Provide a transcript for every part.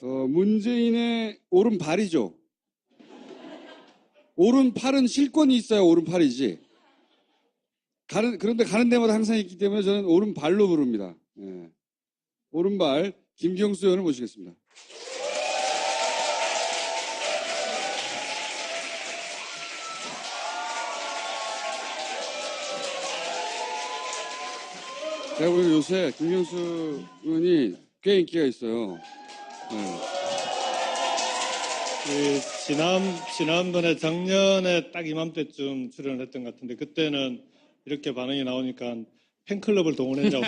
문재인의 오른발이죠. 오른팔은 실권이 있어야 오른팔이지. 그런데 가는 데마다 항상 있기 때문에 저는 오른발로 부릅니다. 예. 오른발 김경수 의원을 모시겠습니다. 제가 보기엔 요새 김경수 의원이 꽤 인기가 있어요. 지난번에 작년에 딱 이맘때쯤 출연을 했던 것 같은데 그때는 이렇게 반응이 나오니까 팬클럽을 동원했냐고.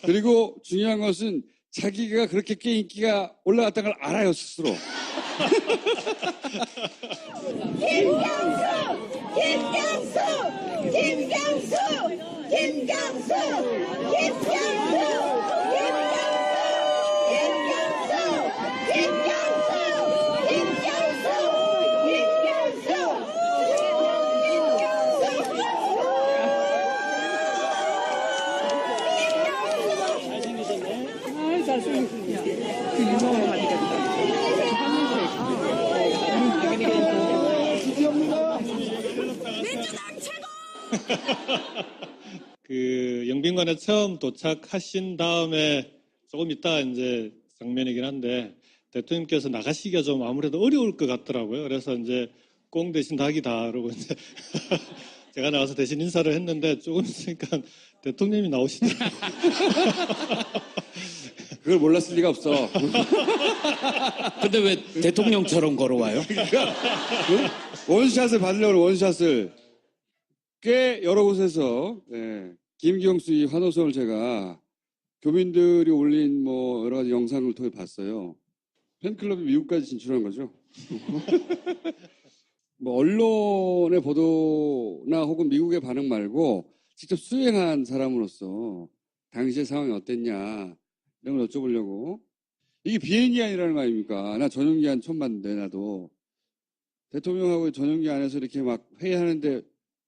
그리고 중요한 것은 자기가 그렇게 꽤 인기가 올라갔다는 걸 알아요, 스스로. 그 영빈관에 처음 도착하신 다음에 조금 있다 이제 장면이긴 한데 대통령께서 나가시기가 좀 아무래도 어려울 것 같더라고요. 그래서 이제 꽁 대신 닭이다 그러고 이제 제가 나와서 대신 인사를 했는데 조금 있으니까 대통령이 나오시더라고요. 그걸 몰랐을 리가 없어. 근데 왜 대통령처럼 걸어와요? 그러니까 원샷을 받으려고 원샷을 꽤 여러 곳에서 김경수 이 환호성을 제가 교민들이 올린 뭐 여러 가지 영상을 통해 봤어요. 팬클럽이 미국까지 진출한 거죠. 뭐 언론의 보도나 혹은 미국의 반응 말고 직접 수행한 사람으로서 당시의 상황이 어땠냐 이런 걸 여쭤보려고. 이게 비행기 안이라는 거 아닙니까? 나 전용기 안 처음 봤는데 나도 대통령하고 전용기 안에서 이렇게 막 회의하는데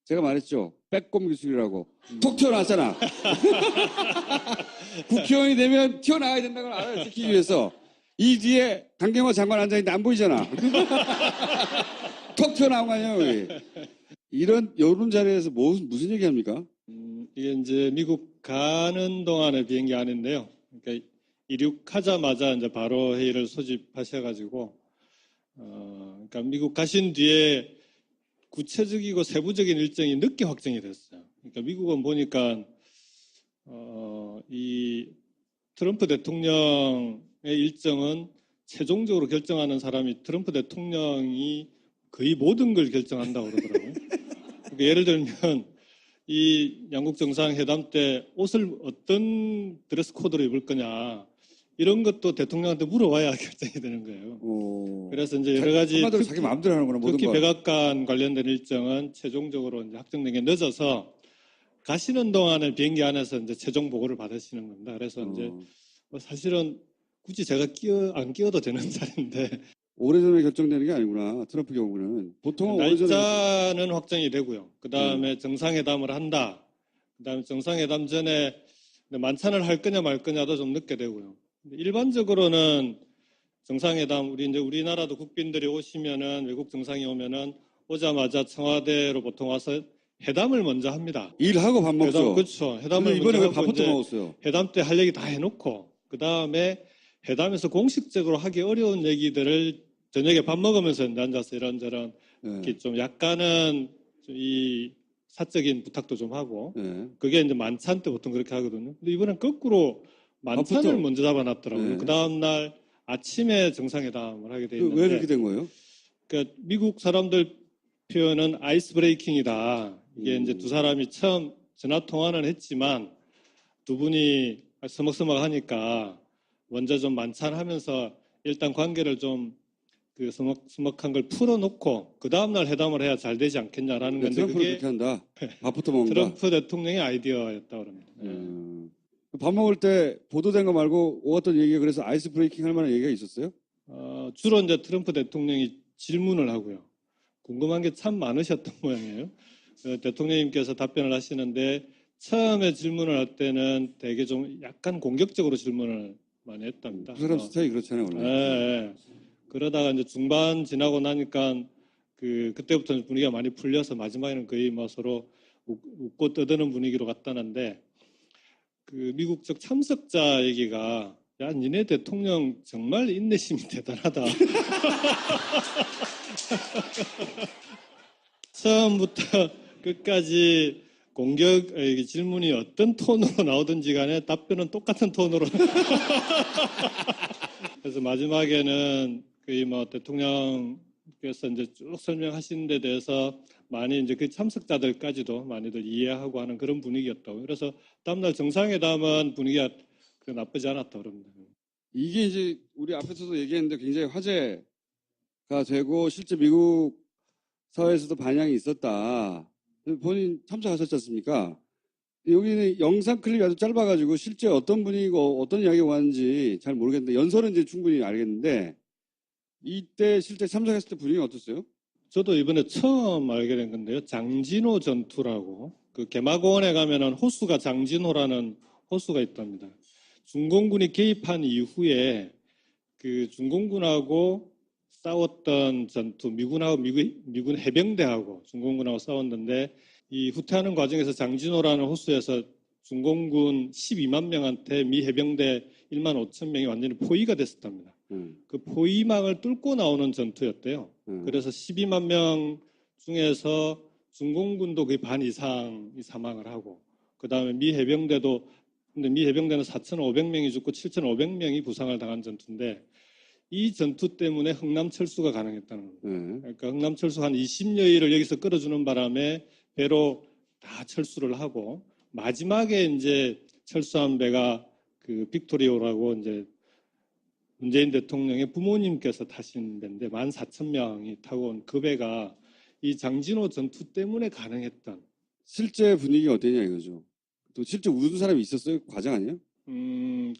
제가 말했죠. 빼꼼 기술이라고. 톡 튀어나왔잖아. 국회의원이 되면 튀어나와야 된다는 걸 알아요. 지키기 위해서. 이 뒤에 강경화 장관 앉아있는데 안 보이잖아. 톡 튀어나온 거 아니에요, 우리. 이런 자리에서 무슨 얘기 합니까? 이게 이제 미국 가는 동안의 비행기 안인데요. 그러니까 이륙하자마자 이제 바로 회의를 소집하셔가지고, 그러니까 미국 가신 뒤에 구체적이고 세부적인 일정이 늦게 확정이 됐어요. 그러니까 미국은 보니까 이 트럼프 대통령의 일정은 최종적으로 결정하는 사람이 트럼프 대통령이 거의 모든 걸 결정한다고 그러더라고요. 그러니까 예를 들면 이 양국 정상회담 때 옷을 어떤 드레스 코드로 입을 거냐 이런 것도 대통령한테 물어봐야 결정이 되는 거예요. 그래서 이제 여러 가지 한마디로 자기 마음대로 하는구나. 특히 백악관 관련된 일정은 최종적으로 이제 확정된 게 늦어서 가시는 동안에 비행기 안에서 이제 최종 보고를 받으시는 겁니다. 그래서 이제 뭐 사실은 굳이 제가 안 끼어도 되는 자리인데 오래전에 결정되는 게 아니구나. 트럼프 경우는 보통은 날짜는 확정이 되고요. 그 다음에 정상회담을 한다. 그 다음에 정상회담 전에 만찬을 할 거냐 말 거냐도 좀 늦게 되고요. 일반적으로는 정상회담, 우리나라도 국빈들이 오시면은, 외국 정상이 오면은, 오자마자 청와대로 보통 와서 회담을 먼저 합니다. 일하고 밥 먹죠. 그렇죠. 회담을 이번에 왜 먼저 하고 밥부터 먹었어요? 회담 때 할 얘기 다 해놓고, 그 다음에 회담에서 공식적으로 하기 어려운 얘기들을 저녁에 밥 먹으면서 앉아서 이런저런, 이렇게 좀 약간은 이 사적인 부탁도 좀 하고, 그게 이제 만찬 때 보통 그렇게 하거든요. 근데 이번엔 거꾸로 만찬을 밥부터? 먼저 잡아놨더라고요. 그 다음날 아침에 정상회담을 하게 돼 있는데 왜 그렇게 된 거예요? 그러니까 미국 사람들 표현은 아이스 브레이킹이다. 이게 이제 두 사람이 처음 전화 통화는 했지만 두 분이 서먹서먹하니까 먼저 좀 만찬하면서 일단 관계를 좀 그 서먹한 걸 풀어놓고 그 다음날 회담을 해야 잘 되지 않겠냐라는 건데 트럼프를 그게 그렇게 한다. 밥부터 먹는다. 트럼프 대통령의 아이디어였다고 합니다. 밥 먹을 때 보도된 거 말고 오갔던 얘기가 그래서 아이스 브레이킹 할 만한 얘기가 있었어요? 주로 이제 트럼프 대통령이 질문을 하고요. 궁금한 게 참 많으셨던 모양이에요. 대통령님께서 답변을 하시는데 처음에 질문을 할 때는 되게 좀 약간 공격적으로 질문을 많이 했답니다. 그 사람 스타일이 그렇잖아요, 원래. 예. 그러다가 이제 중반 지나고 나니까 그때부터 분위기가 많이 풀려서 마지막에는 거의 뭐 서로 웃고 떠드는 분위기로 갔다는데 그 미국 적 참석자 얘기가 야, 니네 대통령 정말 인내심이 대단하다. 처음부터 끝까지 질문이 어떤 톤으로 나오든지 간에 답변은 똑같은 톤으로. 그래서 마지막에는 거의 뭐 대통령께서 이제 쭉 설명하신 데 대해서 많이 이제 그 참석자들까지도 많이들 이해하고 하는 그런 분위기였다고. 그래서 다음날 정상회담은 분위기가 나쁘지 않았다고 그럽니다. 이게 이제 우리 앞에서도 얘기했는데 굉장히 화제가 되고 실제 미국 사회에서도 반향이 있었다. 본인 참석하셨지 않습니까? 여기는 영상 클립이 아주 짧아가지고 실제 어떤 분위기고 어떤 이야기가 왔는지 잘 모르겠는데 연설은 이제 충분히 알겠는데 이때 실제 참석했을 때 분위기가 어땠어요? 저도 이번에 처음 알게 된 건데요. 장진호 전투라고 그 개마고원에 가면은 호수가 장진호라는 호수가 있답니다. 중공군이 개입한 이후에 그 중공군하고 싸웠던 전투, 미군 해병대하고 중공군하고 싸웠는데 이 후퇴하는 과정에서 장진호라는 호수에서 중공군 12만 명한테 미 해병대 1만 5천 명이 완전히 포위가 됐었답니다. 그 포위망을 뚫고 나오는 전투였대요. 그래서 12만 명 중에서 중공군도 거의 반 이상이 사망을 하고 그 다음에 미 해병대는 4,500명이 죽고 7,500명이 부상을 당한 전투인데 이 전투 때문에 흥남철수가 가능했다는 겁니다. 그러니까 흥남철수 한 20여일을 여기서 끌어주는 바람에 배로 다 철수를 하고 마지막에 이제 철수한 배가 그 빅토리오라고 이제 문재인 대통령의 부모님께서 타신 배인데 14,000명이 타고 온 그 배가 이 장진호 전투 때문에 가능했던. 실제 분위기가 어땠냐 이거죠. 또 실제 웃은 사람이 있었어요? 과장 아니에요?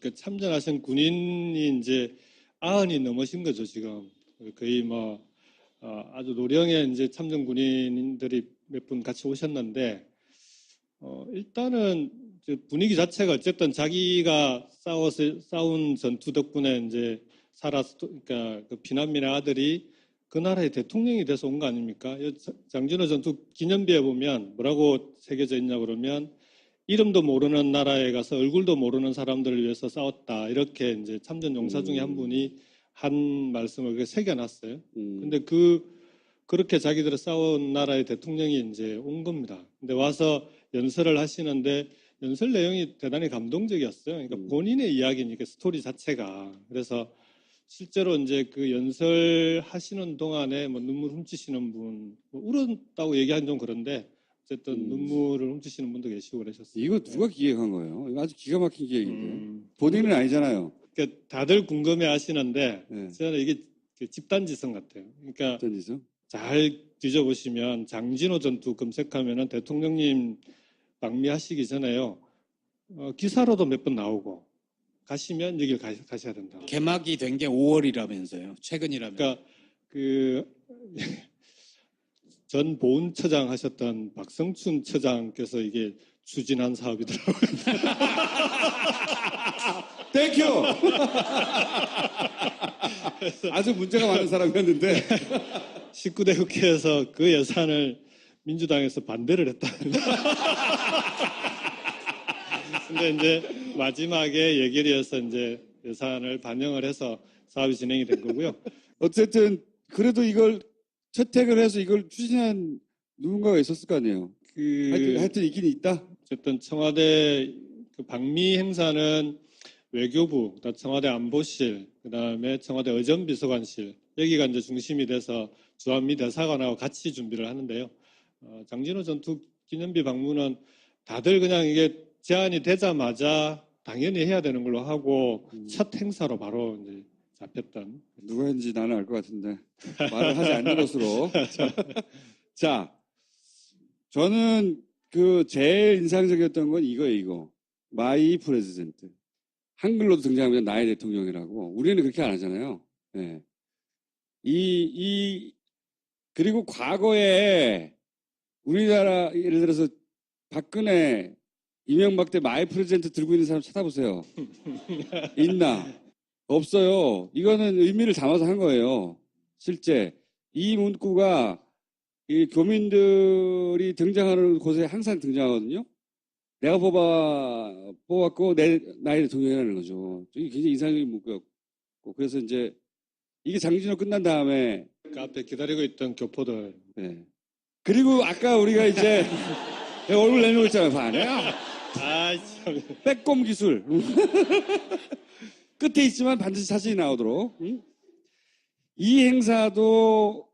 그 참전하신 군인이 이제 90이 넘으신 거죠, 지금. 거의 뭐, 아주 노령의 이제 참전 군인들이 몇 분 같이 오셨는데, 일단은 이제 분위기 자체가 어쨌든 자기가 싸운 전투 덕분에 이제 그러니까 그 피난민의 아들이 그 나라의 대통령이 돼서 온 거 아닙니까? 장진호 전투 기념비에 보면 뭐라고 새겨져 있냐 그러면 이름도 모르는 나라에 가서 얼굴도 모르는 사람들을 위해서 싸웠다. 이렇게 이제 참전 용사 중에 한 분이 한 말씀을 새겨놨어요. 근데 그렇게 자기들이 싸운 나라의 대통령이 이제 온 겁니다. 근데 와서 연설을 하시는데 연설 내용이 대단히 감동적이었어요. 그러니까 본인의 이야기니까 스토리 자체가. 그래서 실제로 이제 그 연설하시는 동안에 뭐 눈물 훔치시는 분, 뭐 울었다고 얘기하는 좀 그런데 어쨌든 눈물을 훔치시는 분도 계시고 그러셨어요. 이거 누가 기획한 거예요? 이거 아주 기가 막힌 기획인데. 본인은 아니잖아요. 그러니까 다들 궁금해 하시는데 네. 저는 이게 집단지성 같아요. 그러니까 어쩐지죠? 잘 뒤져보시면 장진호 전투 검색하면은 대통령님 방미하시기 전에요. 기사로도 몇 번 나오고 가시면 여길 가셔야 된다. 개막이 된 게 5월이라면서요. 최근이라면. 그러니까 전 보훈처장 하셨던 박성춘 처장께서 이게 추진한 사업이더라고요. 땡큐! 아주 문제가 많은 사람이었는데 19대 국회에서 그 예산을 민주당에서 반대를 했다. 근데 이제 마지막에 예결위에서 이제 예산을 반영을 해서 사업이 진행이 된 거고요. 어쨌든 그래도 이걸 채택을 해서 이걸 추진한 누군가가 있었을 거 아니에요. 하여튼 있긴 있다. 어쨌든 청와대 그 방미 행사는 외교부, 청와대 안보실, 그다음에 청와대 의전비서관실 여기가 이제 중심이 돼서 주한미 대사관하고 같이 준비를 하는데요. 장진호 전투 기념비 방문은 다들 그냥 이게 제안이 되자마자 당연히 해야 되는 걸로 하고 첫 행사로 바로 이제 잡혔던. 누가 했는지 나는 알 것 같은데 말을 하지 않는 것으로. 자, 저는 그 제일 인상적이었던 건 이거. 마이 프레지던트. 한글로도 등장하면 나의 대통령이라고. 우리는 그렇게 안 하잖아요. 네. 그리고 과거에 우리나라 예를 들어서 박근혜 이명박 때 마이 프레젠트 들고 있는 사람 찾아보세요. 있나? 없어요. 이거는 의미를 담아서 한 거예요. 실제 이 문구가 이 교민들이 등장하는 곳에 항상 등장하거든요. 내가 뽑았고 내 나이 대통령이라는 거죠. 이게 굉장히 인상적인 문구였고 그래서 이제 이게 장진호 끝난 다음에 그 앞에 기다리고 있던 교포들. 네. 그리고 아까 우리가 이제 내가 얼굴 내밀고 있잖아요. 봐요. 아, 참. 빼꼼 기술. 끝에 있지만 반드시 사진이 나오도록. 응? 이 행사도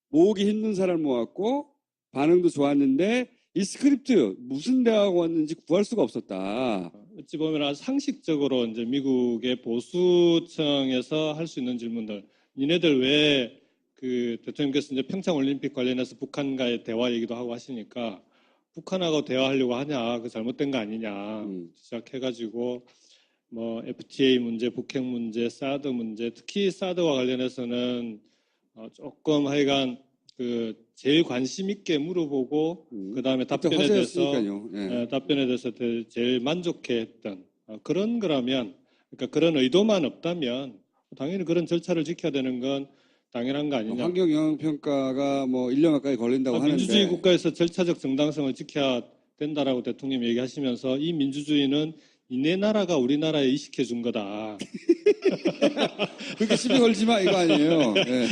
모으기 힘든 사람을 모았고 반응도 좋았는데 이 스크립트 무슨 대화가 왔는지 구할 수가 없었다. 어찌 보면 상식적으로 이제 미국의 보수층에서 할 수 있는 질문들. 니네들 왜 그 대통령께서 이제 평창 올림픽 관련해서 북한과의 대화 얘기도 하고 하시니까 북한하고 대화하려고 하냐, 그 잘못된 거 아니냐 시작해가지고 뭐 FTA 문제, 북핵 문제, 사드 문제, 특히 사드와 관련해서는 조금 하여간 그 제일 관심 있게 물어보고 그 다음에 답변에 대해서 예. 답변에 대해서 제일 만족해했던 그런 거라면, 그러니까 그런 의도만 없다면 당연히 그런 절차를 지켜야 되는 건 당연한 거 아니냐. 환경 영향 평가가 뭐 1년 가까이 걸린다고 하는데 민주주의 국가에서 절차적 정당성을 지켜야 된다라고 대통령이 얘기하시면서 이 민주주의는 이네 나라가 우리나라에 이식해 준 거다. 그렇게 시비 걸지 마 이거 아니에요. 네.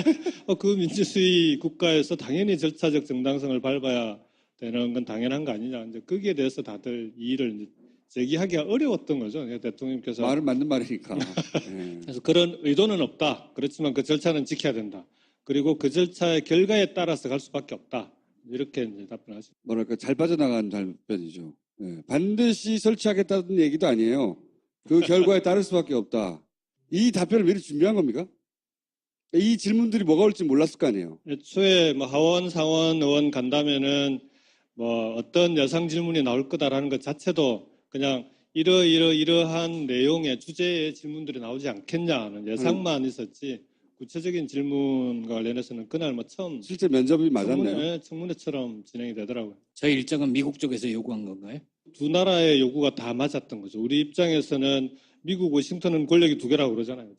그 민주주의 국가에서 당연히 절차적 정당성을 밟아야 되는 건 당연한 거 아니냐. 이제 거기에 대해서 다들 이의를 제기하기가 어려웠던 거죠. 대통령께서 말은 맞는 말이니까. 네. 그래서 그런 의도는 없다. 그렇지만 그 절차는 지켜야 된다. 그리고 그 절차의 결과에 따라서 갈 수밖에 없다. 이렇게 이제 답변하죠. 뭐랄까 잘 빠져나간 답변이죠. 네. 반드시 설치하겠다는 얘기도 아니에요. 그 결과에 따를 수밖에 없다. 이 답변을 미리 준비한 겁니까? 이 질문들이 뭐가 올지 몰랐을 거 아니에요. 애초에 뭐 하원, 상원 의원 간다면은 뭐 어떤 여상 질문이 나올 거다라는 것 자체도 그냥 이러한 내용의 주제의 질문들이 나오지 않겠냐 하는 예상만 있었지 구체적인 질문과 관련해서는 그날 뭐 처음 실제 면접이 맞았네요. 청문회처럼 진행이 되더라고요. 저희 일정은 미국 쪽에서 요구한 건가요? 두 나라의 요구가 다 맞았던 거죠. 우리 입장에서는 미국 워싱턴은 권력이 두 개라고 그러잖아요.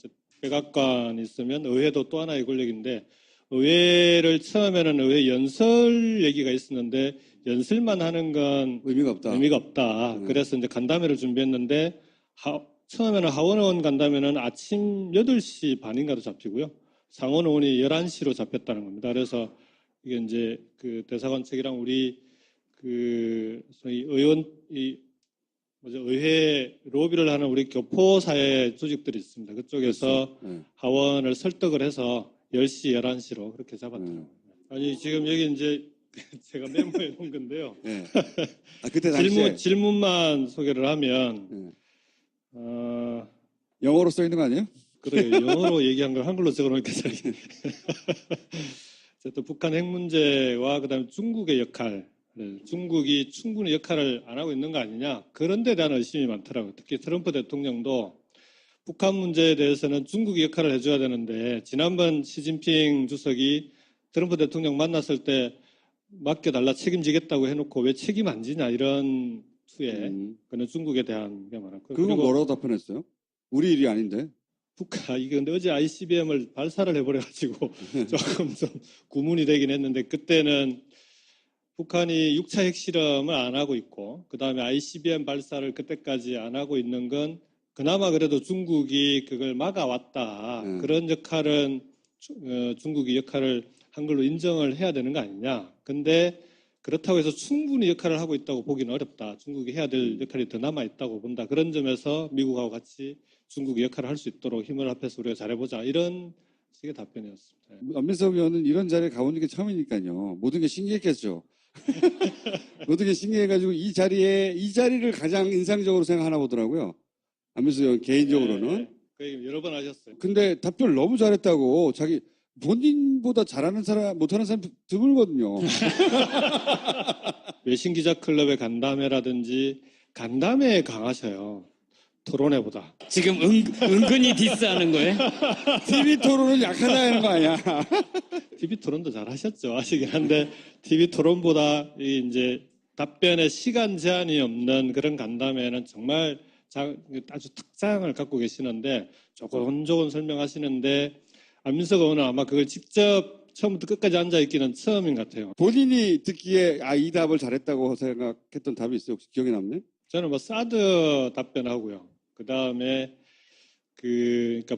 백악관이 있으면 의회도 또 하나의 권력인데 의회를 처음에는 의회 연설 얘기가 있었는데 연설만 하는 건 의미가 없다. 그래서 이제 간담회를 준비했는데 처음에는 하원 의원 간담회는 아침 8시 반인가도 잡히고요. 상원 의원이 11시로 잡혔다는 겁니다. 그래서 이게 이제 그 대사관 측이랑 우리 그 소위 의회 로비를 하는 우리 교포사회 조직들이 있습니다. 그쪽에서 그렇죠. 하원을 설득을 해서 10시, 11시로 그렇게 잡았더라고요. 아니, 지금 여기 이제 제가 메모해 놓은 건데요. 네. 그때 당시에 질문만 소개를 하면, 네. 영어로 써 있는 거 아니에요? 그래요. 영어로 얘기한 걸 한글로 적어 놓으니까 잘. 어쨌든 북한 핵 문제와 그다음에 중국의 역할, 중국이 충분히 역할을 안 하고 있는 거 아니냐. 그런 데 대한 의심이 많더라고요. 특히 트럼프 대통령도 북한 문제에 대해서는 중국이 역할을 해줘야 되는데 지난번 시진핑 주석이 트럼프 대통령 만났을 때 맡겨달라 책임지겠다고 해놓고 왜 책임 안 지냐 이런 투에 그는 중국에 대한 게 많았고. 그건 뭐라고 답변했어요? 우리 일이 아닌데. 북한 이게 근데 어제 ICBM을 발사를 해버려가지고 조금 좀 구문이 되긴 했는데 그때는 북한이 6차 핵실험을 안 하고 있고 그 다음에 ICBM 발사를 그때까지 안 하고 있는 건 그나마 그래도 중국이 그걸 막아왔다. 그런 역할은 중국이 역할을 한 걸로 인정을 해야 되는 거 아니냐. 근데 그렇다고 해서 충분히 역할을 하고 있다고 보기는 어렵다. 중국이 해야 될 역할이 더 남아있다고 본다. 그런 점에서 미국하고 같이 중국이 역할을 할 수 있도록 힘을 합해서 우리가 잘해보자. 이런 식의 답변이었습니다. 안민석 의원은 이런 자리에 가보는 게 처음이니까요. 모든 게 신기했겠죠. 모든 게 신기해가지고 이 자리를 가장 인상적으로 생각하나 보더라고요. 안민석 의원 개인적으로는. 네, 그 얘기 여러 번 하셨어요. 근데 답변을 너무 잘했다고 자기 본인보다 잘하는 사람, 못하는 사람 드물거든요. 외신기자클럽의 간담회라든지 간담회에 강하셔요. 토론회보다. 지금 은근히 디스하는 거예요? TV 토론은 약하다는 거 아니야? TV 토론도 잘 하셨죠. 아시긴 한데 TV 토론보다 이제 답변에 시간 제한이 없는 그런 간담회는 정말 아주 특장을 갖고 계시는데 조곤조곤 설명하시는데 안민석 의원은 아마 그걸 직접 처음부터 끝까지 앉아있기는 처음인 것 같아요. 본인이 듣기에 이 답을 잘했다고 생각했던 답이 있어요? 혹시 기억에 남네? 저는 뭐 사드 답변하고요. 그 다음에 그러니까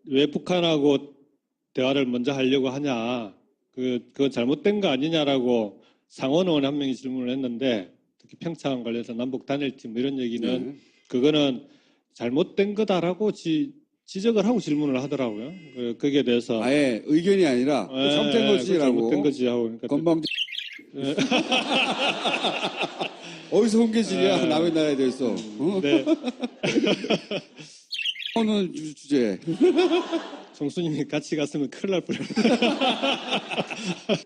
왜 북한하고 대화를 먼저 하려고 하냐, 그건 잘못된 거 아니냐라고 상원 의원 한 명이 질문을 했는데, 특히 평창 관련해서 남북 단일팀 뭐 이런 얘기는 네. 그거는 잘못된 거다라고 지적을 하고 질문을 하더라고요. 거기에 대해서 아예 의견이 아니라 잘못된 거지라고. 잘못된 거지 하고. 그러니까 건방. 어디서 홍계질이야? 남의 나라에 대해서. 네. 오늘 주제. 총수님이 같이 갔으면 큰일 날 뻔했어요.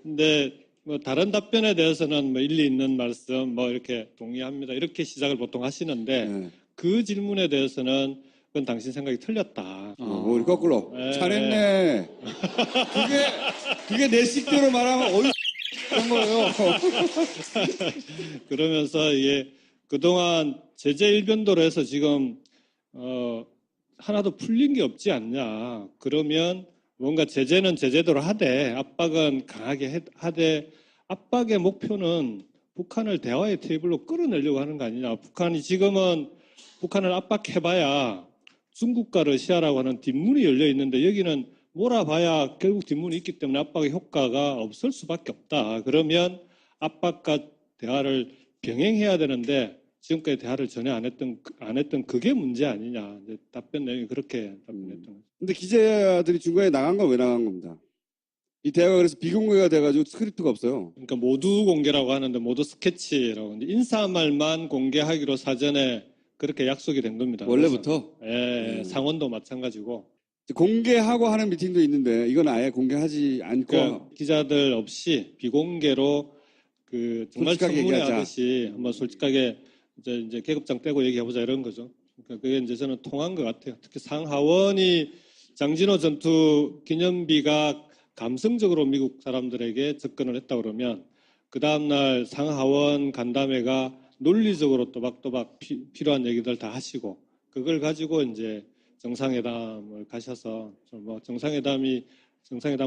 근데 뭐 다른 답변에 대해서는 뭐 일리 있는 말씀 뭐 이렇게 동의합니다. 이렇게 시작을 보통 하시는데 네. 그 질문에 대해서는 그건 당신 생각이 틀렸다. 우리 거꾸로. 네. 잘했네. 그게 내 식대로 말하면 어이 그런 거예요. 그러면서 이게 그동안 제재 일변도로 해서 지금 하나도 풀린 게 없지 않냐. 그러면 뭔가 제재는 제재대로 하되 압박은 강하게 하되 압박의 목표는 북한을 대화의 테이블로 끌어내려고 하는 거 아니냐. 북한을 압박해봐야 중국과 러시아라고 하는 뒷문이 열려 있는데 여기는 몰아봐야 결국 뒷문이 있기 때문에 압박의 효과가 없을 수밖에 없다. 그러면 압박과 대화를 병행해야 되는데 지금까지 대화를 전혀 안 했던 그게 문제 아니냐. 이제 답변 내용이 그렇게 답변했던 거죠. 근데 기자들이 중간에 나간 건 왜 나간 겁니다. 이 대화가 그래서 비공개가 돼가지고 스크립트가 없어요. 그러니까 모두 공개라고 하는데 모두 스케치라고 하는데 인사말만 공개하기로 사전에 그렇게 약속이 된 겁니다. 원래부터? 예, 상원도 마찬가지고. 공개하고 하는 미팅도 있는데 이건 아예 공개하지 않고 그러니까 기자들 없이 비공개로 정말 청문회 하듯이 한번 솔직하게 이제 계급장 떼고 얘기해보자 이런 거죠. 그러니까 그게 이제 저는 통한 것 같아요. 특히 상하원이 장진호 전투 기념비가 감성적으로 미국 사람들에게 접근을 했다 그러면 그 다음날 상하원 간담회가 논리적으로 또박또박 필요한 얘기들 다 하시고 그걸 가지고 이제 정상회담을 가셔서 뭐 정상회담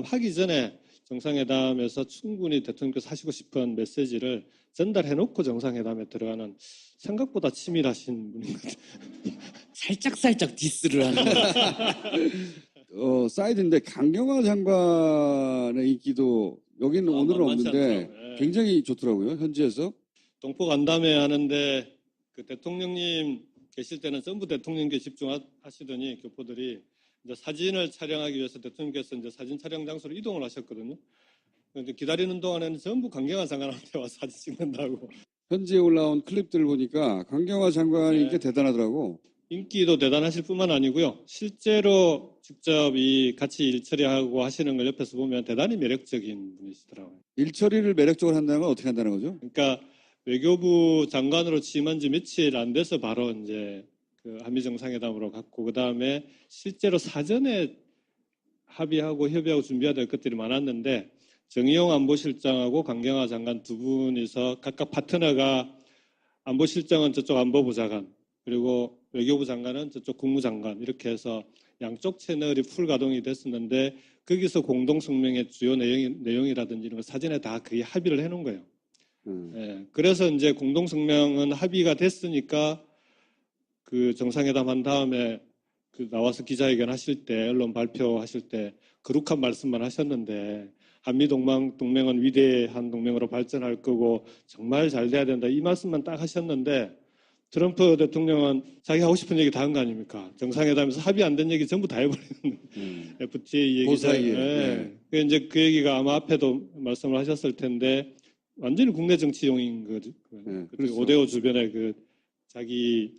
하기 전에 정상회담에서 충분히 대통령께서 하시고 싶은 메시지를 전달해놓고 정상회담에 들어가는 생각보다 치밀하신 분인 것 같아요. 살짝 디스를 하는 거예요. 사이드인데 강경화 장관의 인기도 여기는 오늘은 없는데 굉장히 좋더라고요. 현지에서. 동포 간담회 하는데 그 대통령님 계실 때는 전부 대통령께 집중하시더니 교포들이 이제 사진을 촬영하기 위해서 대통령께서 이제 사진 촬영 장소로 이동을 하셨거든요. 근데 기다리는 동안에는 전부 강경화 장관한테 와서 사진 찍는다고. 현지에 올라온 클립들을 보니까 강경화 장관이 인기가 대단하더라고. 인기도 대단하실 뿐만 아니고요. 실제로 직접 같이 일 처리하고 하시는 걸 옆에서 보면 대단히 매력적인 분이시더라고요. 일 처리를 매력적으로 한다는 건 어떻게 한다는 거죠? 그러니까 외교부 장관으로 취임한 지 며칠 안 돼서 바로 이제 그 한미 정상회담으로 갔고 그 다음에 실제로 사전에 합의하고 협의하고 준비해야 될 것들이 많았는데 정의용 안보실장하고 강경화 장관 두 분이서 각각 파트너가 안보실장은 저쪽 안보부 장관 그리고 외교부 장관은 저쪽 국무장관 이렇게 해서 양쪽 채널이 풀 가동이 됐었는데 거기서 공동성명의 주요 내용이라든지 이런 걸 사전에 다 거의 합의를 해놓은 거예요. 예, 그래서 이제 공동성명은 합의가 됐으니까 그 정상회담 한 다음에 그 나와서 기자회견 하실 때 언론 발표하실 때 거룩한 말씀만 하셨는데 한미 동맹은 위대한 동맹으로 발전할 거고 정말 잘 돼야 된다 이 말씀만 딱 하셨는데 트럼프 대통령은 자기 하고 싶은 얘기 다 한 거 아닙니까? 정상회담에서 합의 안 된 얘기 전부 다 해버리는 FTA 얘기. 그 사이에. 네. 이제 그 얘기가 아마 앞에도 말씀을 하셨을 텐데 완전히 국내 정치용인 거죠. 네, 그렇죠. 5대5 주변에 그 자기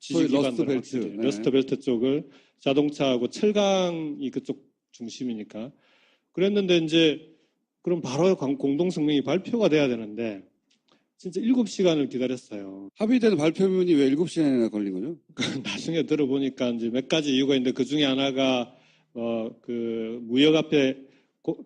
지지 기반들 러스트 벨트 쪽을 자동차하고 철강이 그쪽 중심이니까 그랬는데 이제 그럼 바로 공동성명이 발표가 돼야 되는데 진짜 7시간을 기다렸어요. 합의된 발표문이 왜 7시간이나 걸린 거죠? 나중에 들어보니까 이제 몇 가지 이유가 있는데 그 중에 하나가 그 무역 앞에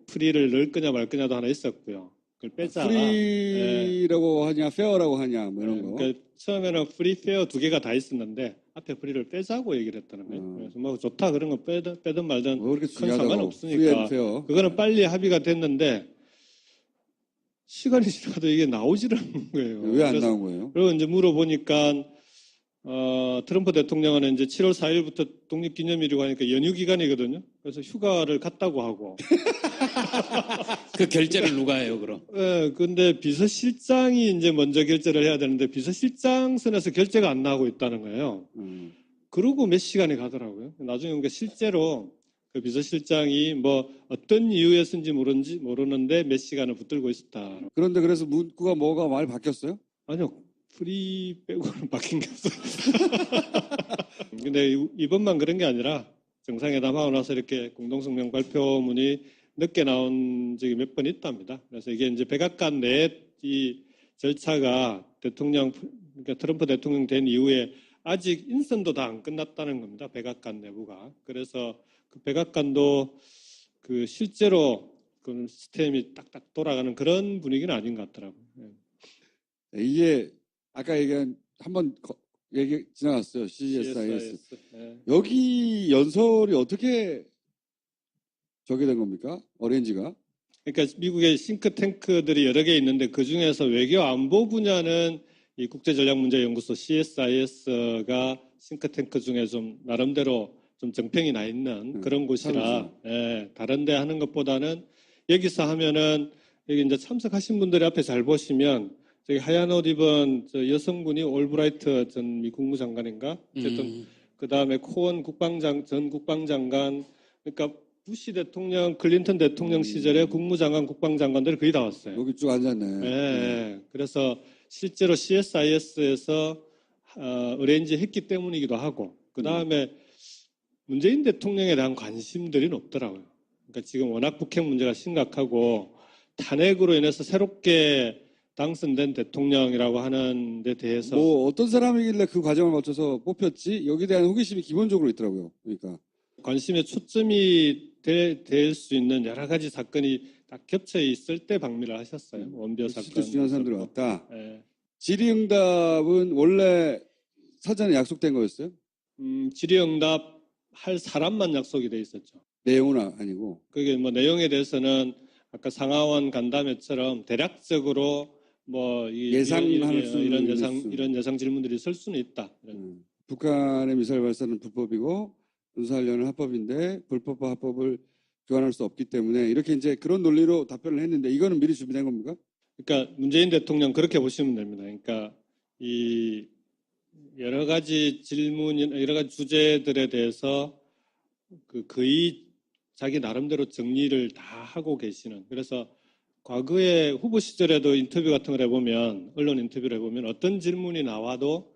프리를 넣을 거냐 말 거냐도 하나 있었고요. 그걸 빼자. 프리라고 하냐, 페어라고 하냐, 뭐 이런 거. 그러니까 처음에는 프리, 페어 두 개가 다 있었는데 앞에 프리를 빼자고 얘기를 했다는 거예요. 그래서 뭐 좋다 그런 거 빼든 말든 뭐 그렇게 큰 중요하다고. 상관없으니까 프리 앤 페어. 그거는 빨리 합의가 됐는데 시간이 지나도 이게 나오질 않는 거예요. 왜 안 그래서 나온 거예요? 그리고 이제 물어보니까 트럼프 대통령은 이제 7월 4일부터 독립기념일이고 하니까 연휴 기간이거든요. 그래서 휴가를 갔다고 하고. 그 결제를 누가 해요, 그럼? 예, 근데 비서실장이 이제 먼저 결제를 해야 되는데 비서실장 선에서 결제가 안 나오고 있다는 거예요. 그러고 몇 시간이 가더라고요. 나중에 그러니까 실제로 그 비서실장이 뭐 어떤 이유였는지 모르는데 몇 시간을 붙들고 있었다. 그런데 그래서 문구가 뭐가 많이 바뀌었어요? 아니요. 프리 빼고는 바뀐 게 없어요. 근데 이번만 그런 게 아니라 정상회담하고 나서 이렇게 공동성명 발표문이 늦게 나온 적이 몇 번 있답니다. 그래서 이게 이제 백악관 내 이 절차가 그러니까 트럼프 대통령 된 이후에 아직 인선도 다 안 끝났다는 겁니다. 백악관 내부가. 그래서 그 백악관도 그 실제로 그 시스템이 딱딱 돌아가는 그런 분위기는 아닌 것 같더라고요. 이게 아까 얘기한 한번 얘기 지나갔어요. CSIS. 네. 여기 연설이 어떻게 저게 된 겁니까? 어레인지가? 그러니까 미국의 싱크탱크들이 여러 개 있는데 그 중에서 외교 안보 분야는 이 국제전략문제연구소 CSIS가 싱크탱크 중에 좀 나름대로 좀 정평이 나 있는 그런 곳이라 다른데 하는 것보다는 여기서 하면은 여기 이제 참석하신 분들이 앞에 잘 보시면 저기 하얀 옷 입은 저 여성분이 올브라이트 전 미 국무장관인가? 어쨌든 그 다음에 코언 전 국방장관, 그러니까 부시 대통령, 클린턴 대통령 시절에 국무장관, 국방장관들이 거의 다 왔어요. 여기 쭉 앉았네. 네. 그래서 실제로 CSIS에서 어레인지 했기 때문이기도 하고, 그 다음에 문재인 대통령에 대한 관심들이 높더라고요. 그러니까 지금 워낙 북핵 문제가 심각하고 탄핵으로 인해서 새롭게 당선된 대통령이라고 하는 데 대해서 뭐 어떤 사람이길래 그 과정을 거쳐서 뽑혔지? 여기에 대한 호기심이 기본적으로 있더라고요. 그러니까 관심의 초점이 될 수 있는 여러 가지 사건이 딱 겹쳐 있을 때 방미를 하셨어요. 원비어 사건. 실제 중요한 사람들이 왔다. 네. 질의응답은 원래 사전에 약속된 거였어요? 질의응답 할 사람만 약속이 돼 있었죠. 내용은 아니고. 그게 뭐 내용에 대해서는 아까 상하원 간담회처럼 대략적으로 뭐 예상할 수 이런 예상 질문들이 있을 수는 있다. 북한의 미사일 발사는 불법이고 군사훈련은 합법인데 불법과 합법을 교환할 수 없기 때문에 이렇게 이제 그런 논리로 답변을 했는데 이거는 미리 준비된 겁니까? 그러니까 문재인 대통령 그렇게 보시면 됩니다. 그러니까 이 여러 가지 질문, 여러 가지 주제들에 대해서 거의 자기 나름대로 정리를 다 하고 계시는. 그래서 과거에 후보 시절에도 인터뷰 같은 걸 해보면, 언론 인터뷰를 해보면 어떤 질문이 나와도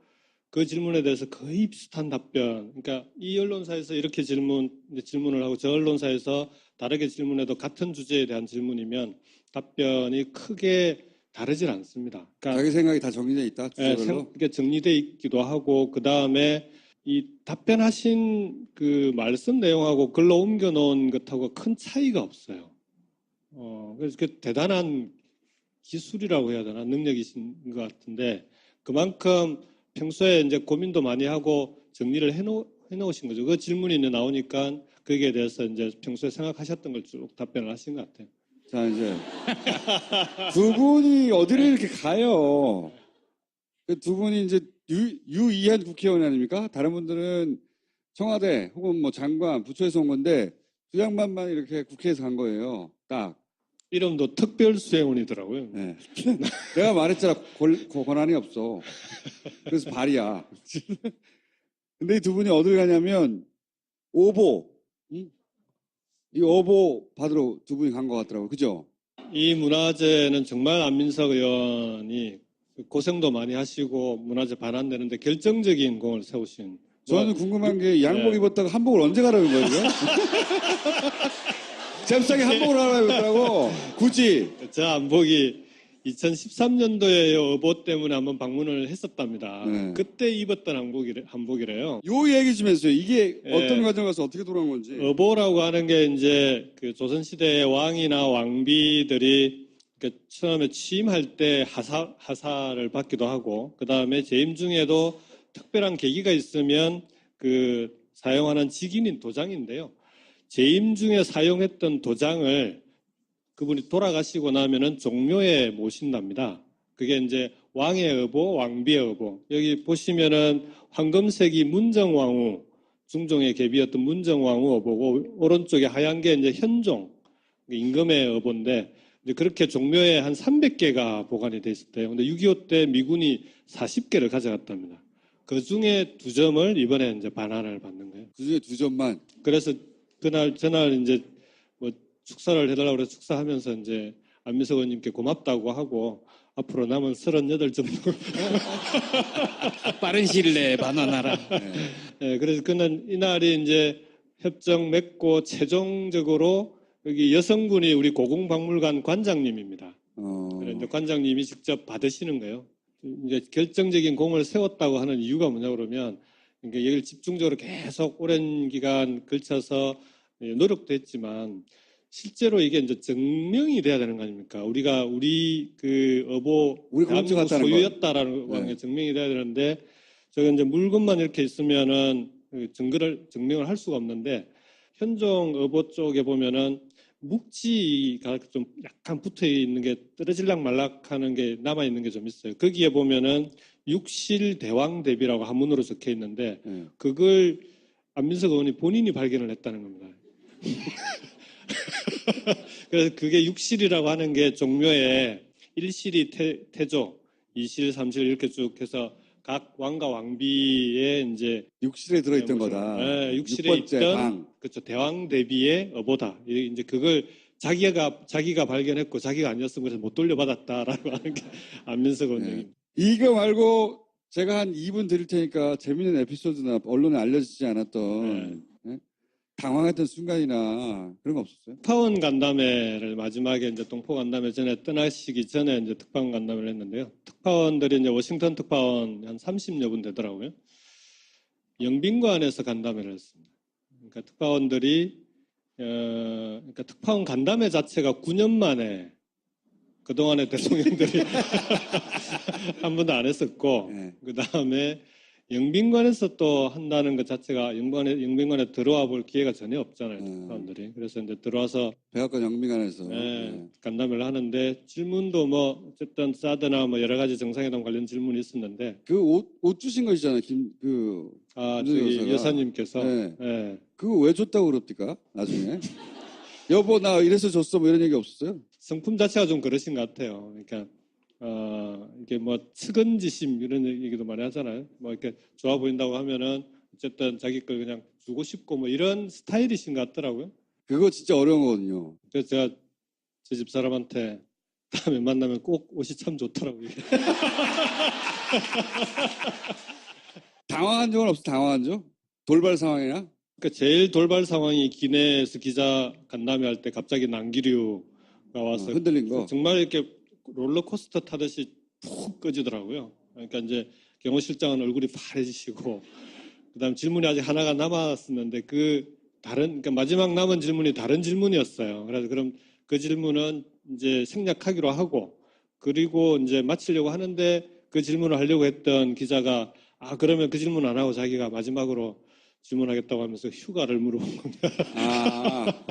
그 질문에 대해서 거의 비슷한 답변. 그러니까 이 언론사에서 이렇게 질문을 하고 저 언론사에서 다르게 질문해도 같은 주제에 대한 질문이면 답변이 크게 다르질 않습니다. 그러니까 자기 생각이 다 정리되어 있다. 주제별로. 이게 정리되어 있기도 하고 그 다음에 이 답변하신 그 말씀 내용하고 글로 옮겨 놓은 것하고 큰 차이가 없어요. 그래서 그 대단한 기술이라고 해야 되나 능력이신 것 같은데 그만큼 평소에 이제 고민도 많이 하고 정리를 해놓으신 거죠. 그 질문이 이제 나오니까 거기에 대해서 이제 평소에 생각하셨던 걸 쭉 답변을 하신 것 같아요. 자, 이제 두 분이 어디를 이렇게 가요? 그 두 분이 이제 유이한 국회의원 아닙니까? 다른 분들은 청와대 혹은 뭐 장관, 부처에서 온 건데 두 양반만 이렇게 국회에서 간 거예요. 딱. 이름도 특별수행원이더라고요. 네. 내가 말했잖아. 권한이 없어. 그래서 발이야. 근데 이 두 분이 어딜 가냐면 오보. 이 오보 받으러 두 분이 간 것 같더라고요. 그죠? 이 문화재는 정말 안민석 의원이 고생도 많이 하시고 문화재 반환되는데 결정적인 공을 세우신. 저는 궁금한 게 양복 입었다가 한복을 언제 가라는 거예요? 잽싸게 한복을 하라고 했더라고. 굳이. 저 안복이 2013년도에 어보 때문에 한번 방문을 했었답니다. 네. 그때 입었던 한복이래요. 요 얘기 좀 해주세요. 이게 어떤 과정 가서 어떻게 돌아온 건지. 어보라고 하는 게 이제 그 조선시대의 왕이나 왕비들이 그러니까 처음에 취임할 때 하사를 받기도 하고, 그 다음에 재임 중에도 특별한 계기가 있으면 그 사용하는 직인인 도장인데요. 재임 중에 사용했던 도장을 그분이 돌아가시고 나면은 종묘에 모신답니다. 그게 이제 왕의 의보, 왕비의 의보. 여기 보시면은 황금색이 문정왕후, 중종의 계비였던 문정왕후 의보고, 오른쪽에 하얀 게 이제 현종, 임금의 의보인데, 이제 그렇게 종묘에 한 300개가 보관이 돼 있었대요. 근데 6.25 때 미군이 40개를 가져갔답니다. 그 중에 2점을 이번에 이제 반환을 받는 거예요. 그 중에 2점만. 그래서 전날 이제 뭐 축사를 해달라고 그래서 축사하면서 이제 안민석 의원님께 고맙다고 하고, 앞으로 남은 38점 정도. 빠른 시일 내에 반환하라. 네, 그래서 이날이 이제 협정 맺고 최종적으로 여기 여성분이 우리 고궁박물관 관장님입니다. 그런데 관장님이 직접 받으시는 거예요. 이제 결정적인 공을 세웠다고 하는 이유가 뭐냐 그러면, 그러니까 여기를 집중적으로 계속 오랜 기간 걸쳐서 노력도 했지만 실제로 이게 이제 증명이 돼야 되는 거 아닙니까? 우리 그 우리 대한민국 소유였다라는 네. 게 증명이 돼야 되는데, 저가 이제 물건만 이렇게 있으면은 증명을 할 수가 없는데, 현종 의보 쪽에 보면은 묵지가 좀 약간 붙어 있는 게 떨어질락 말락하는 게 남아 있는 게 좀 있어요. 거기에 보면은 육실 대왕 대비라고 한문으로 적혀 있는데, 그걸 안민석 의원이 본인이 발견을 했다는 겁니다. 그래서 그게 육실이라고 하는 게 종묘에 1실이 태조, 2실, 3실 이렇게 쭉 해서 각 왕과 왕비의 이제 6실에 들어있던 거다. 네, 6실에 있던 방. 그렇죠. 대왕 대비의 어보다. 이제 그걸 자기가 발견했고 자기가 아니었으면 그래서 못 돌려받았다라고 하는 게 안민석 의원님. 이거 말고 제가 한 2분 드릴 테니까 재밌는 에피소드나 언론에 알려지지 않았던 당황했던 순간이나 그런 거 없었어요? 특파원 간담회를 마지막에 이제 동포 간담회 전에 떠나시기 전에 이제 특파원 간담회를 했는데요. 특파원들이 이제 워싱턴 특파원 한 30여 분 되더라고요. 영빈관에서 간담회를 했습니다. 그러니까 특파원들이 그러니까 특파원 간담회 자체가 9년 만에 그동안의 대통령들이 한 번도 안 했었고, 그 다음에 영빈관에서 또 한다는 것 자체가 영빈관에 들어와 볼 기회가 전혀 없잖아요, 사람들이. 그래서 이제 들어와서 백악관 영빈관에서 간담회를 하는데 질문도 뭐 어쨌든 사드나 뭐 여러 가지 정상회담 관련 질문이 있었는데 그 옷 주신 거 있잖아요, 저기 여사님께서 그거 왜 줬다고 그럽니까? 나중에 여보 나 이래서 줬어 뭐 이런 얘기 없었어요? 성품 자체가 좀 그러신 것 같아요. 그러니까 이게 뭐 측은지심 이런 얘기도 많이 하잖아요. 뭐 이렇게 좋아 보인다고 하면은 어쨌든 자기 걸 그냥 주고 싶고 뭐 이런 스타일이신 것 같더라고요. 그거 진짜 어려운 거거든요. 그래서 제가 제 집 사람한테 다음에 만나면 꼭 옷이 참 좋더라고요. 당황한 적은 없어? 당황한 적? 돌발 상황이나? 그러니까 제일 돌발 상황이 기내에서 기자 간담회 할 때 갑자기 난기류가 와서 흔들린 거. 정말 이렇게 롤러코스터 타듯이 푹 꺼지더라고요. 그러니까 이제 경호실장은 얼굴이 파래지시고, 그다음 질문이 아직 하나가 남았었는데 그러니까 마지막 남은 질문이 다른 질문이었어요. 그래서 그럼 그 질문은 이제 생략하기로 하고, 그리고 이제 마치려고 하는데 그 질문을 하려고 했던 기자가 그러면 그 질문 안 하고 자기가 마지막으로 질문하겠다고 하면서 휴가를 물어본 겁니다.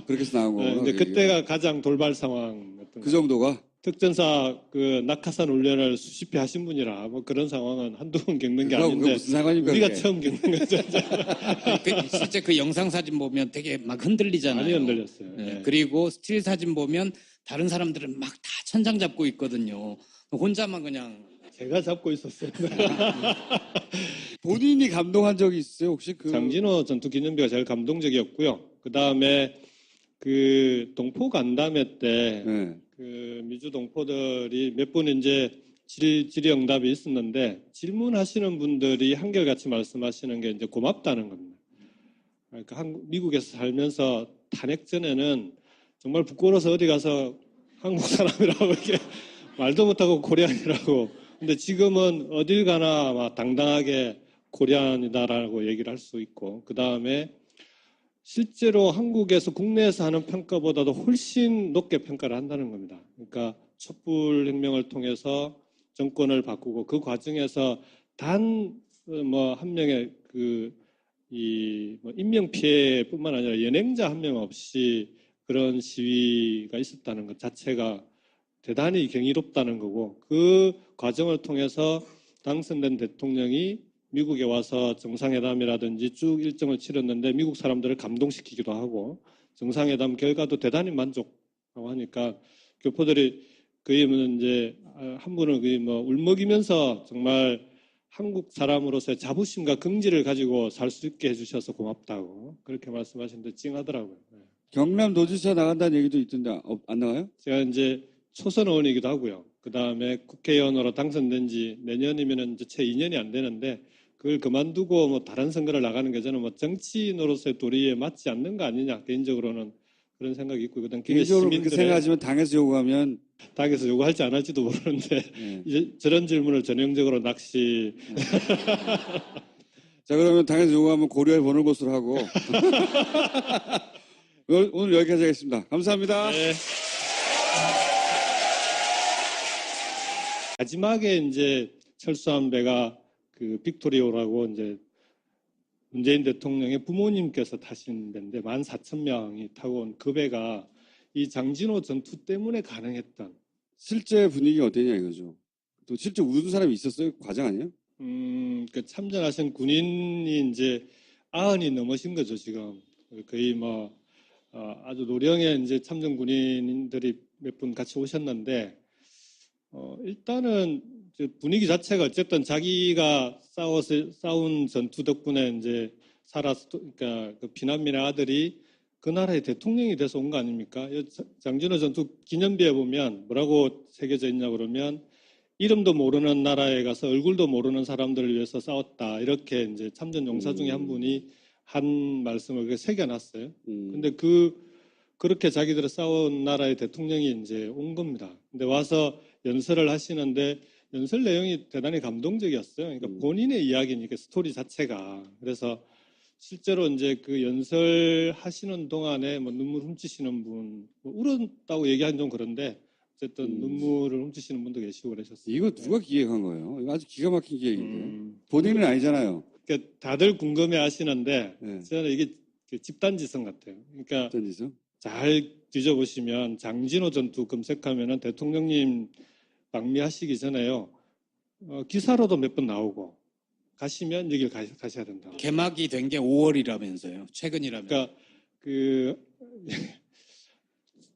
그렇게 해서 나온 거구나. 이제 그때가 가장 돌발 상황이었던 그 정도가? 특전사 그 낙하산 훈련을 수십 회 하신 분이라 뭐 그런 상황은 한두 번 겪는 게 그거 아닌데 무슨 상관입니까? 우리가 그게? 처음 겪는 거죠. 실제 그 영상 사진 보면 되게 막 흔들리잖아요. 많이 흔들렸어요. 네. 그리고 스틸 사진 보면 다른 사람들은 막 다 천장 잡고 있거든요. 혼자만 그냥. 제가 잡고 있었어요. 본인이 감동한 적이 있어요 혹시? 장진호 전투기념비가 제일 감동적이었고요. 그 다음에 그 동포 간담회 때 그 미주 동포들이 몇 분 이제 질의응답이 있었는데 질문하시는 분들이 한결같이 말씀하시는 게 이제 고맙다는 겁니다. 그러니까 미국에서 살면서 탄핵 전에는 정말 부끄러워서 어디 가서 한국 사람이라고 이렇게 말도 못하고 코리안이라고. 근데 지금은 어딜 가나 막 당당하게 코리안이다라고 얘기를 할 수 있고, 그 다음에 실제로 한국에서 국내에서 하는 평가보다도 훨씬 높게 평가를 한다는 겁니다. 그러니까 촛불혁명을 통해서 정권을 바꾸고 그 과정에서 단 뭐 한 명의 인명 피해뿐만 아니라 연행자 한 명 없이 그런 시위가 있었다는 것 자체가 대단히 경이롭다는 거고, 그 과정을 통해서 당선된 대통령이 미국에 와서 정상회담이라든지 쭉 일정을 치렀는데 미국 사람들을 감동시키기도 하고 정상회담 결과도 대단히 만족하고 하니까 교포들이 거의 이제 한 분은 거의 울먹이면서 정말 한국 사람으로서의 자부심과 긍지를 가지고 살 수 있게 해주셔서 고맙다고 그렇게 말씀하시는데 찡하더라고요. 경남도지사 나간다는 얘기도 있던데 안 나가요? 제가 이제 초선 의원이기도 하고요. 그 다음에 국회의원으로 당선된 지 내년이면 이제 채 2년이 안 되는데 그걸 그만두고 다른 선거를 나가는 게 저는 정치인으로서의 도리에 맞지 않는 거 아니냐 개인적으로는 그런 생각이 있고, 그다음 개인적으로 그렇게 생각하지만 당에서 요구하면 당에서 요구할지 안 할지도 모르는데 네. 이제 저런 질문을 전형적으로 낚시. 자, 그러면 당에서 요구하면 고려해 보는 것으로 하고 오늘 여기까지 하겠습니다. 감사합니다. 네. 마지막에 이제 철수한 배가 빅토리오라고 이제 문재인 대통령의 부모님께서 타신 배인데 14,000명이 타고 온 그 배가 이 장진호 전투 때문에 가능했던. 실제 분위기가 어땠냐 이거죠. 또 실제 우는 사람이 있었어요? 과장 아니에요? 참전하신 군인이 이제 90이 넘으신 거죠, 지금. 거의 아주 노령의 이제 참전 군인들이 몇 분 같이 오셨는데, 일단은 분위기 자체가 어쨌든 자기가 싸운 전투 덕분에 이제 그러니까 그 피난민의 아들이 그 나라의 대통령이 돼서 온 거 아닙니까? 장진호 전투 기념비에 보면 뭐라고 새겨져 있냐 그러면 이름도 모르는 나라에 가서 얼굴도 모르는 사람들을 위해서 싸웠다. 이렇게 이제 참전 용사 중에 한 분이 한 말씀을 새겨놨어요. 근데 그렇게 자기들이 싸운 나라의 대통령이 이제 온 겁니다. 근데 와서 연설을 하시는데 연설 내용이 대단히 감동적이었어요. 그러니까 본인의 이야기니까 스토리 자체가. 그래서 실제로 이제 그 연설하시는 동안에 눈물 훔치시는 분, 울었다고 얘기하는 좀 그런데 어쨌든 눈물을 훔치시는 분도 계시고 그러셨어요. 이거 누가 기획한 거예요? 이거 아주 기가 막힌 기획인데. 본인은 아니잖아요. 그러니까 다들 궁금해 하시는데 네. 저는 이게 집단지성 같아요. 그러니까 어떤 짓이요? 잘 뒤져보시면 장진호 전투 검색하면은 대통령님 방미하시기 전에요. 기사로도 몇 번 나오고 가시면 여길 가셔야 된다. 개막이 된 게 5월이라면서요. 최근이라면. 그러니까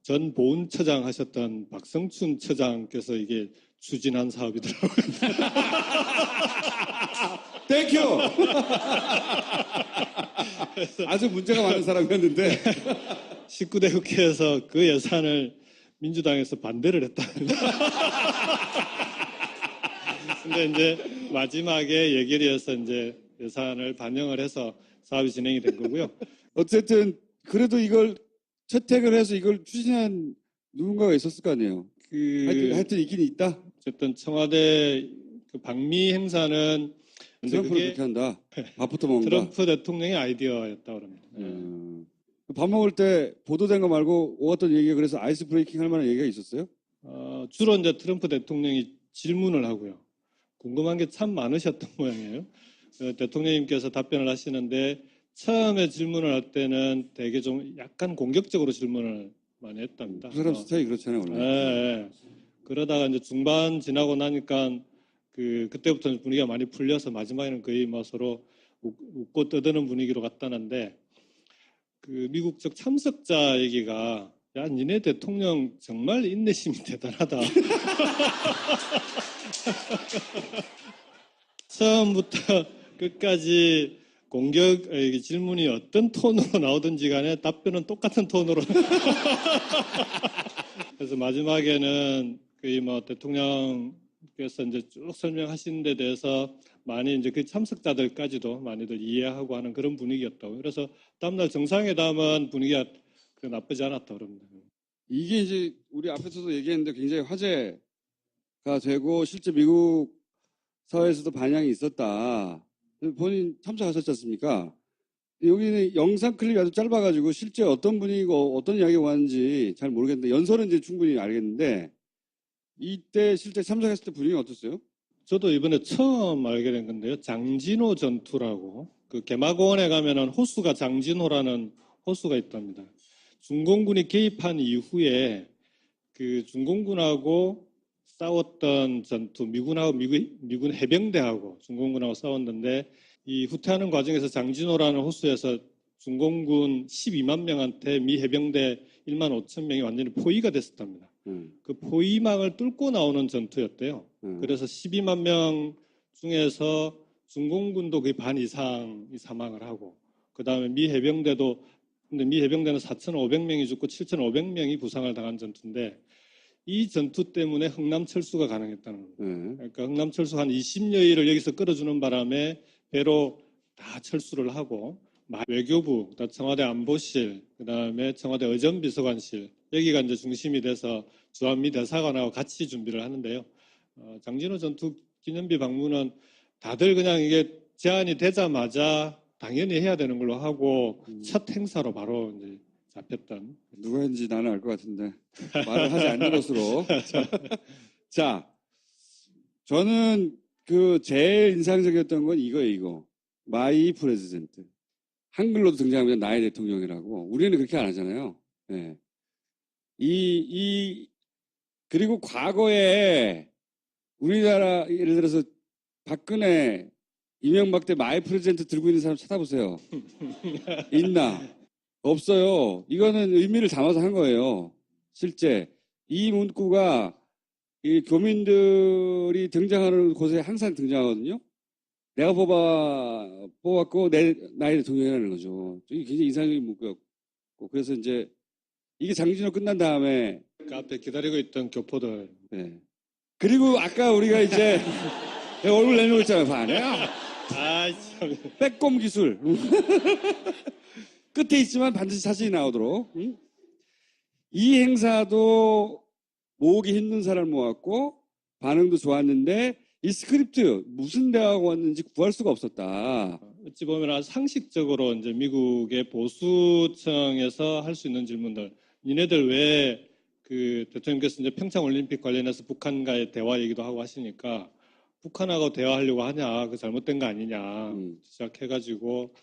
전 보훈처장 하셨던 박성춘 처장께서 이게 추진한 사업이더라고요. 땡큐! 아주 문제가 많은 사람이었는데 19대 국회에서 그 예산을 민주당에서 반대를 했답니다. 근데 이제 마지막에 예결위에서 이제 예산을 반영을 해서 사업이 진행이 된 거고요. 어쨌든 그래도 이걸 채택을 해서 이걸 추진한 누군가가 있었을 거 아니에요. 하여튼 있긴 있다. 어쨌든 청와대 그 방미 행사는 트럼프를 그렇게 한다. 밥부터 먹는다. 트럼프 대통령의 아이디어였다고 합니다. 밥 먹을 때 보도된 거 말고 오갔던 얘기가 그래서 아이스 브레이킹 할 만한 얘기가 있었어요? 주로 이제 트럼프 대통령이 질문을 하고요. 궁금한 게 참 많으셨던 모양이에요. 대통령님께서 답변을 하시는데 처음에 질문을 할 때는 되게 좀 약간 공격적으로 질문을 많이 했답니다. 그 사람 스타일이 그렇잖아요, 원래. 네. 그러다가 이제 중반 지나고 나니까 그때부터 분위기가 많이 풀려서 마지막에는 거의 서로 웃고 떠드는 분위기로 갔다는데 미국 쪽 참석자 얘기가 야, 니네 대통령 정말 인내심이 대단하다. 처음부터 끝까지 질문이 어떤 톤으로 나오든지 간에 답변은 똑같은 톤으로. 그래서 마지막에는 대통령께서 이제 쭉 설명하신 데 대해서 많이 이제 그 참석자들까지도 많이들 이해하고 하는 그런 분위기였다고. 그래서 다음날 정상회담은 분위기가 나쁘지 않았다고 그럽니다. 이게 이제 우리 앞에서도 얘기했는데 굉장히 화제가 되고 실제 미국 사회에서도 반향이 있었다. 본인 참석하셨지 않습니까? 여기는 영상 클립이 아주 짧아가지고 실제 어떤 분위기고 어떤 이야기가 왔는지 잘 모르겠는데 연설은 이제 충분히 알겠는데 이때 실제 참석했을 때 분위기가 어땠어요? 저도 이번에 처음 알게 된 건데요. 장진호 전투라고 그 개마고원에 가면은 호수가 장진호라는 호수가 있답니다. 중공군이 개입한 이후에 그 중공군하고 싸웠던 전투, 미군 해병대하고 중공군하고 싸웠는데 이 후퇴하는 과정에서 장진호라는 호수에서 중공군 12만 명한테 미 해병대 1만 5천 명이 완전히 포위가 됐었답니다. 그 포위망을 뚫고 나오는 전투였대요. 그래서 12만 명 중에서 중공군도 거의 반 이상이 사망을 하고, 그 다음에 미 해병대도, 근데 미 해병대는 4,500명이 죽고 7,500명이 부상을 당한 전투인데, 이 전투 때문에 흥남철수가 가능했다는 겁니다. 그러니까 흥남철수 한 20여일을 여기서 끌어주는 바람에 배로 다 철수를 하고, 외교부, 청와대 안보실, 그 다음에 청와대 의전비서관실, 여기가 이제 중심이 돼서 주한미 대사관하고 같이 준비를 하는데요. 장진호 전투 기념비 방문은 다들 그냥 이게 제안이 되자마자 당연히 해야 되는 걸로 하고 첫 행사로 바로 이제 잡혔던. 누가 했는지 나는 알 것 같은데 말을 하지 않는 것으로. 자, 저는 그 제일 인상적이었던 건 이거예요. 이거 마이 프레지던트. 한글로도 등장하면 나의 대통령이라고. 우리는 그렇게 안 하잖아요. 네. 그리고 과거에 우리나라, 예를 들어서 박근혜, 이명박 때 마이 프레지던트 들고 있는 사람 찾아보세요. 있나? 없어요. 이거는 의미를 담아서 한 거예요. 실제. 이 문구가 이 교민들이 등장하는 곳에 항상 등장하거든요. 내가 뽑았고, 나의 대통령이라는 거죠. 이게 굉장히 인상적인 문구였고. 그래서 이제, 이게 장진호 끝난 다음에. 그 앞에 기다리고 있던 교포들. 네. 그리고 아까 우리가 이제, 내가 얼굴 내밀고 있잖아요. 봐요. 참. 빼꼼 기술. 끝에 있지만 반드시 사진이 나오도록. 이 행사도 모으기 힘든 사람을 모았고, 반응도 좋았는데, 이 스크립트 무슨 대화가 왔는지 구할 수가 없었다. 어찌 보면 상식적으로 이제 미국의 보수층에서 할 수 있는 질문들, 니네들 왜 그 대통령께서 이제 평창 올림픽 관련해서 북한과의 대화 얘기도 하고 하시니까 북한하고 대화하려고 하냐, 그 잘못된 거 아니냐 시작해가지고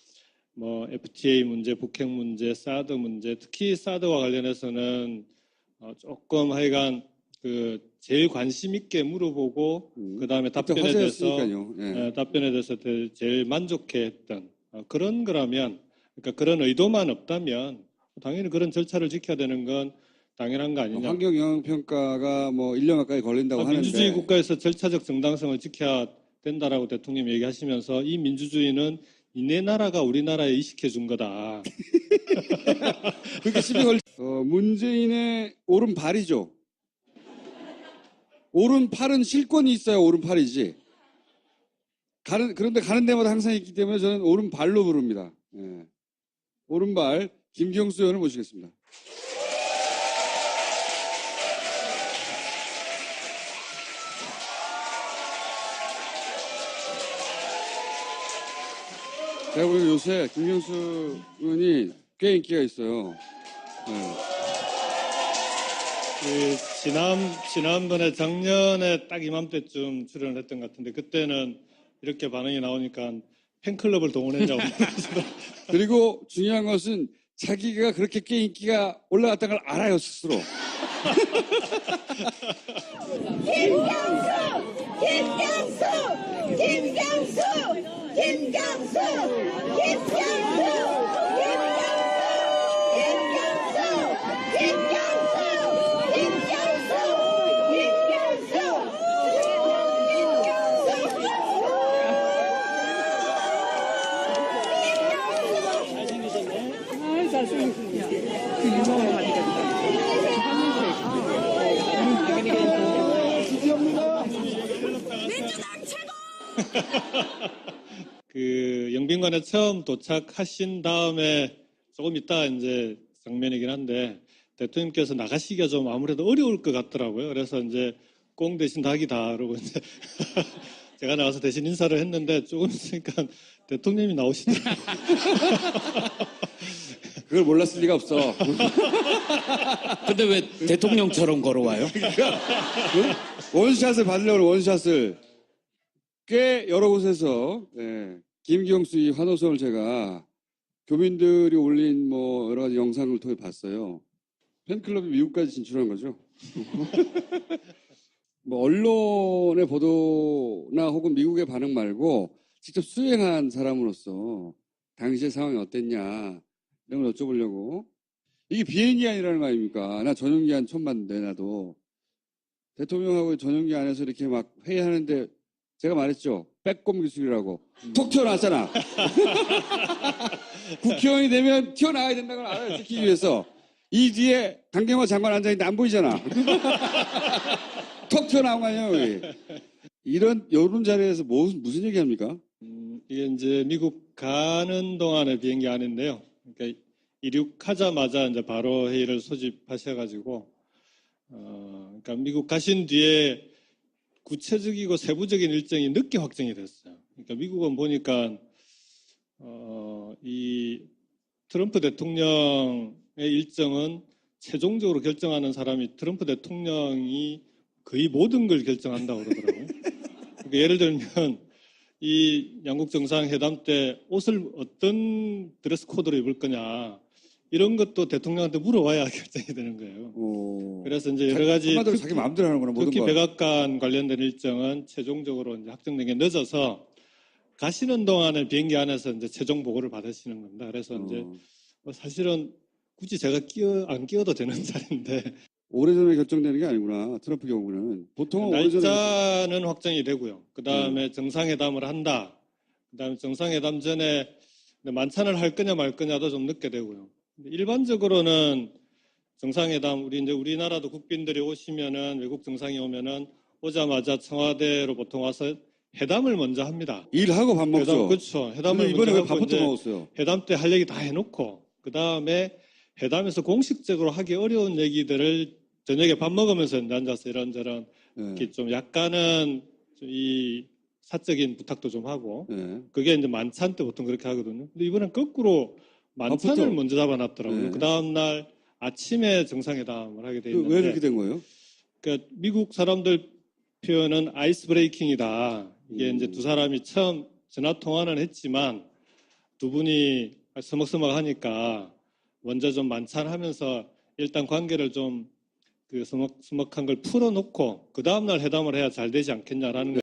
뭐 FTA 문제, 북핵 문제, 사드 문제, 특히 사드와 관련해서는 조금 하여간 그 제일 관심 있게 물어보고 그 다음에 답변에 대해서 제일 만족해했던 그런 거라면, 그러니까 그런 의도만 없다면 당연히 그런 절차를 지켜야 되는 건 당연한 거 아니냐. 환경 영향 평가가 뭐 1년 가까이 걸린다고 하는데 민주주의 국가에서 절차적 정당성을 지켜야 된다라고 대통령이 얘기하시면서 이 민주주의는 이네 나라가 우리나라에 이식해 준 거다. 그렇게 시비 걸. 문재인의 오른발이죠. 오른팔은 실권이 있어야 오른팔이지. 그런데 가는 데마다 항상 있기 때문에 저는 오른발로 부릅니다. 예. 오른발 김경수 의원을 모시겠습니다. 제가 보기엔 요새 김경수 의원이 꽤 인기가 있어요. 네. 지난번에 작년에 딱 이맘때쯤 출연을 했던 것 같은데 그때는 이렇게 반응이 나오니까 팬클럽을 동원했냐고. 그리고 중요한 것은 자기가 그렇게 꽤 인기가 올라갔다는 걸 알아요, 스스로. 그 영빈관에 처음 도착하신 다음에 조금 있다 이제 장면이긴 한데 대통령께서 나가시기가 좀 아무래도 어려울 것 같더라고요. 그래서 이제 꽁 대신 닭이다 그러고 이제 제가 나와서 대신 인사를 했는데 조금 있으니까 대통령이 나오시더라고요. 그걸 몰랐을 리가 없어. 근데 왜 대통령처럼 걸어와요? 원샷을 받으려고 원샷을 꽤 여러 곳에서 김기영수 이 환호성을 제가 교민들이 올린 뭐 여러 가지 영상을 통해 봤어요. 팬클럽이 미국까지 진출한 거죠. 뭐 언론의 보도나 혹은 미국의 반응 말고 직접 수행한 사람으로서 당시의 상황이 어땠냐 이런 걸 여쭤보려고. 이게 비행기한이라는 거 아닙니까? 나 전용기한 처음 봤는데 나도 대통령하고 전용기 안에서 이렇게 막 회의하는데 제가 말했죠. 빼꼼 기술이라고. 톡 튀어나왔잖아. 국회의원이 되면 튀어나와야 된다는 걸 알아듣기 위해서 이 뒤에 강경화 장관 앉아있는데 안 보이잖아. 톡 튀어나온 거 아니에요. 여기. 이런 자리에서 무슨 얘기합니까? 이게 이제 미국 가는 동안의 비행기 안인데요. 그러니까 이륙하자마자 이제 바로 회의를 소집하셔가지고, 그러니까 미국 가신 뒤에 구체적이고 세부적인 일정이 늦게 확정이 됐어요. 그러니까 미국은 보니까 이 트럼프 대통령의 일정은 최종적으로 결정하는 사람이 트럼프 대통령이 거의 모든 걸 결정한다고 그러더라고요. 그러니까 예를 들면 이 양국 정상회담 때 옷을 어떤 드레스 코드로 입을 거냐 이런 것도 대통령한테 물어봐야 결정이 되는 거예요. 그래서 이제 여러 가지 한마디로 자기 마음대로 하는구나. 모든 특히 걸. 백악관 관련된 일정은 최종적으로 이제 확정된 게 늦어서 가시는 동안에 비행기 안에서 이제 최종 보고를 받으시는 겁니다. 그래서 이제 사실은 굳이 제가 안 끼어도 되는 자리인데 오래전에 결정되는 게 아니구나. 트럼프 경우는. 보통은 오래전에. 날짜는 확정이 되고요. 그 다음에 정상회담을 한다. 그 다음에 정상회담 전에 만찬을 할 거냐 말 거냐도 좀 늦게 되고요. 일반적으로는 정상회담, 우리나라도 국빈들이 오시면은, 외국 정상이 오면은, 오자마자 청와대로 보통 와서 회담을 먼저 합니다. 일하고 밥 먹죠. 그렇죠. 회담을 이번에 먼저 왜 하고 밥부터 이제 먹었어요? 회담 때 할 얘기 다 해놓고, 그 다음에 회담에서 공식적으로 하기 어려운 얘기들을 저녁에 밥 먹으면서 앉아서 이런저런 이렇게 좀 약간은 이 사적인 부탁도 좀 하고, 그게 이제 만찬 때 보통 그렇게 하거든요. 근데 이번엔 거꾸로 만찬을 밥부터? 먼저 잡아놨더라고요. 그 다음날 아침에 정상회담을 하게 돼 있는데 왜 그렇게 된 거예요? 그러니까 미국 사람들 표현은 아이스 브레이킹이다. 이게 이제 두 사람이 처음 전화 통화는 했지만 두 분이 서먹서먹하니까 먼저 좀 만찬하면서 일단 관계를 좀 그 서먹한 걸 풀어놓고 그 다음날 회담을 해야 잘 되지 않겠냐라는